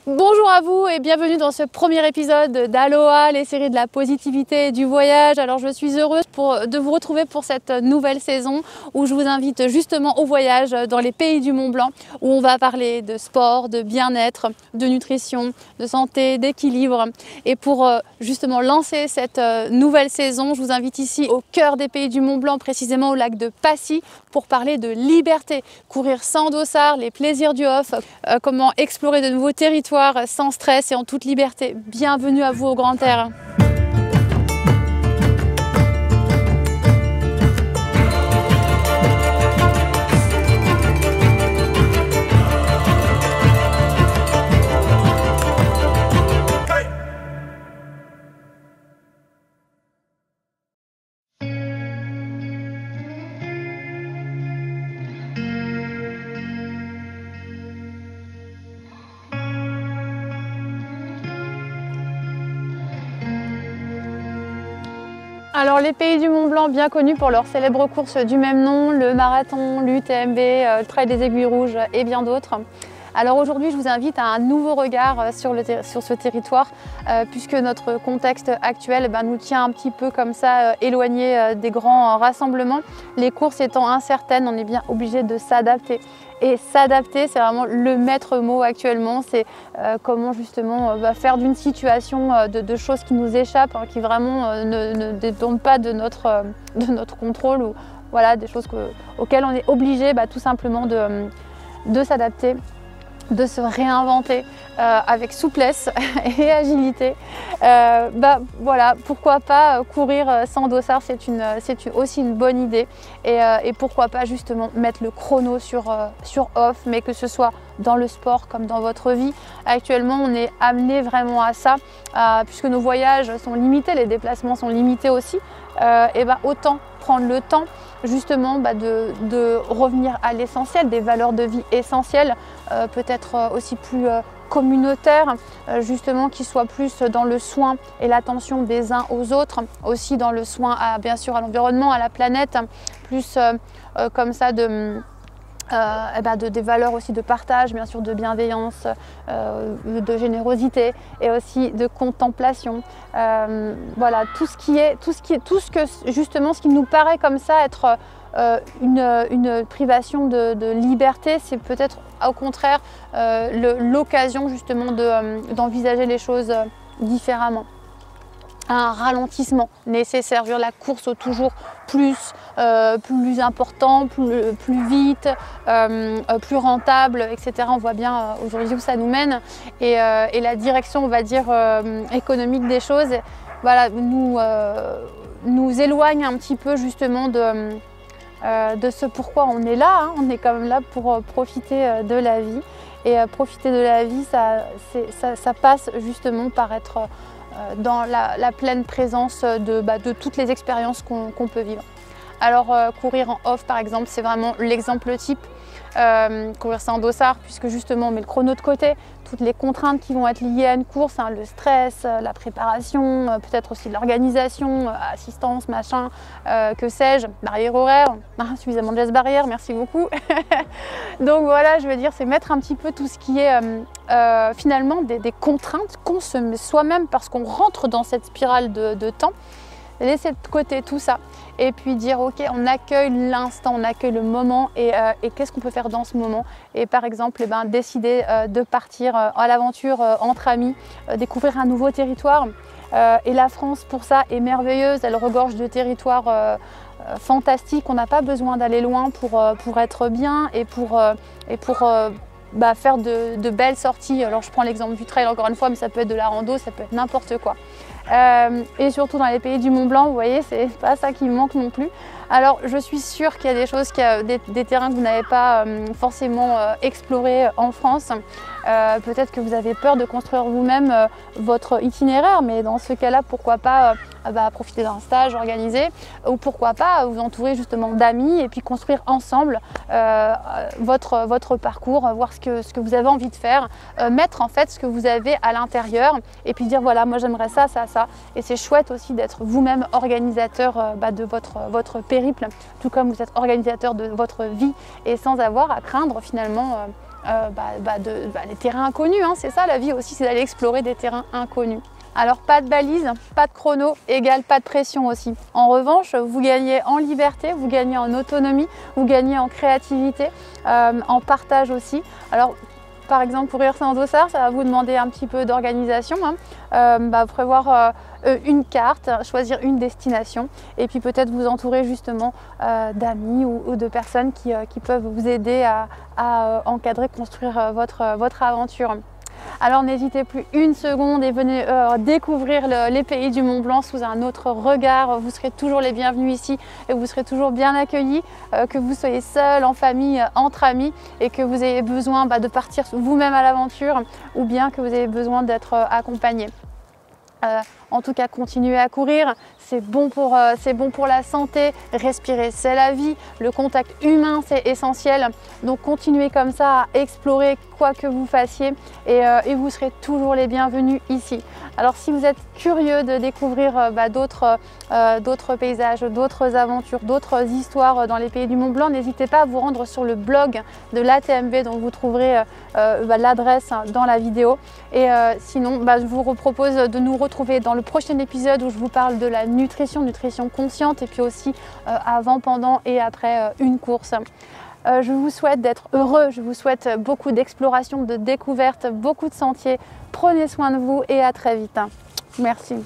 Bonjour à vous et bienvenue dans ce premier épisode d'Aloha, les séries de la positivité et du voyage. Alors je suis heureuse de vous retrouver pour cette nouvelle saison où je vous invite justement au voyage dans les pays du Mont Blanc, où on va parler de sport, de bien-être, de nutrition, de santé, d'équilibre. Et pour justement lancer cette nouvelle saison, je vous invite ici au cœur des pays du Mont Blanc, précisément au lac de Passy, pour parler de liberté, courir sans dossard, les plaisirs du off, comment explorer de nouveaux territoires sans stress et en toute liberté. Bienvenue à vous au grand air. Alors les pays du Mont Blanc, bien connus pour leur célèbre course du même nom, le marathon, l'UTMB, le trail des aiguilles rouges et bien d'autres. Alors aujourd'hui, je vous invite à un nouveau regard sur ce territoire, puisque notre contexte actuel nous tient un petit peu comme ça, éloigné des grands rassemblements. Les courses étant incertaines, on est bien obligé de s'adapter. Et s'adapter, c'est vraiment le maître mot actuellement, c'est comment justement faire d'une situation de choses qui nous échappent, qui vraiment ne détournent pas de notre contrôle, ou voilà, des choses auxquelles on est obligé tout simplement de s'adapter, de se réinventer avec souplesse et agilité. Voilà, pourquoi pas courir sans dossard, c'est aussi une bonne idée. Et pourquoi pas justement mettre le chrono sur off, mais que ce soit dans le sport comme dans votre vie. Actuellement, on est amené vraiment à ça, puisque nos voyages sont limités, les déplacements sont limités aussi. Autant prendre le temps justement de revenir à l'essentiel, des valeurs de vie essentielles, peut-être aussi plus communautaires, justement qui soient plus dans le soin et l'attention des uns aux autres, aussi dans le soin bien sûr à l'environnement, à la planète, plus comme ça des valeurs aussi de partage, bien sûr de bienveillance, de générosité et aussi de contemplation. Voilà, tout ce que justement, ce qui nous paraît comme ça être une privation de liberté, c'est peut-être au contraire l'occasion justement d'envisager les choses différemment. Un ralentissement nécessaire, la course au toujours plus important, plus vite, plus rentable, etc. On voit bien aujourd'hui où ça nous mène, et la direction, on va dire, économique des choses, voilà, nous éloigne un petit peu justement de ce pourquoi on est là. On est quand même là pour profiter de la vie, et profiter de la vie, ça passe justement par être dans la pleine présence de toutes les expériences qu'on peut vivre. Alors courir en off par exemple, c'est vraiment l'exemple type. Courir sans dossard, puisque justement on met le chrono de côté, toutes les contraintes qui vont être liées à une course, le stress, la préparation, peut-être aussi l'organisation, assistance, machin, que sais-je, barrière horaire, suffisamment de gestes barrières, merci beaucoup. Donc voilà, je veux dire, c'est mettre un petit peu tout ce qui est finalement des contraintes qu'on se met soi-même parce qu'on rentre dans cette spirale de temps. Laisser de côté tout ça et puis dire ok, on accueille l'instant, on accueille le moment, et qu'est-ce qu'on peut faire dans ce moment, et par exemple décider de partir à l'aventure entre amis, découvrir un nouveau territoire, et la France pour ça est merveilleuse, elle regorge de territoires fantastiques. On n'a pas besoin d'aller loin pour être bien et pour faire de belles sorties. Alors je prends l'exemple du trail encore une fois, mais ça peut être de la rando, ça peut être n'importe quoi. Et surtout dans les pays du Mont Blanc, vous voyez, c'est pas ça qui manque non plus. Alors je suis sûre qu'il y a des choses, des terrains que vous n'avez pas forcément explorés en France. Peut-être que vous avez peur de construire vous-même votre itinéraire, mais dans ce cas-là, pourquoi pas profiter d'un stage organisé, ou pourquoi pas vous entourer justement d'amis et puis construire ensemble votre parcours, voir ce que vous avez envie de faire, mettre en fait ce que vous avez à l'intérieur et puis dire voilà, moi j'aimerais ça, ça, ça. Et c'est chouette aussi d'être vous-même organisateur de votre périple, tout comme vous êtes organisateur de votre vie, et sans avoir à craindre finalement les terrains inconnus, hein. C'est ça la vie aussi, c'est d'aller explorer des terrains inconnus. Alors pas de balise, pas de chrono, égale pas de pression aussi. En revanche, vous gagnez en liberté, vous gagnez en autonomie, vous gagnez en créativité, en partage aussi. Alors par exemple pour Rivière Saint-Dossard, ça va vous demander un petit peu d'organisation, hein. Prévoir une carte, choisir une destination et puis peut-être vous entourer justement d'amis ou de personnes qui peuvent vous aider à encadrer, construire votre aventure. Alors n'hésitez plus une seconde et venez découvrir les pays du Mont Blanc sous un autre regard. Vous serez toujours les bienvenus ici et vous serez toujours bien accueillis, que vous soyez seul, en famille, entre amis et que vous ayez besoin de partir vous-même à l'aventure ou bien que vous ayez besoin d'être accompagné. En tout cas, continuez à courir, c'est bon pour la santé, respirer c'est la vie, le contact humain c'est essentiel, donc continuez comme ça à explorer quoi que vous fassiez et vous serez toujours les bienvenus ici. Alors si vous êtes curieux de découvrir d'autres paysages, d'autres aventures, d'autres histoires dans les pays du Mont Blanc, n'hésitez pas à vous rendre sur le blog de l'ATMB dont vous trouverez l'adresse dans la vidéo. Et sinon, je vous propose de nous retrouver dans le prochain épisode où je vous parle de la nutrition consciente et puis aussi avant, pendant et après une course. Je vous souhaite d'être heureux, je vous souhaite beaucoup d'exploration, de découvertes, beaucoup de sentiers. Prenez soin de vous et à très vite. Merci.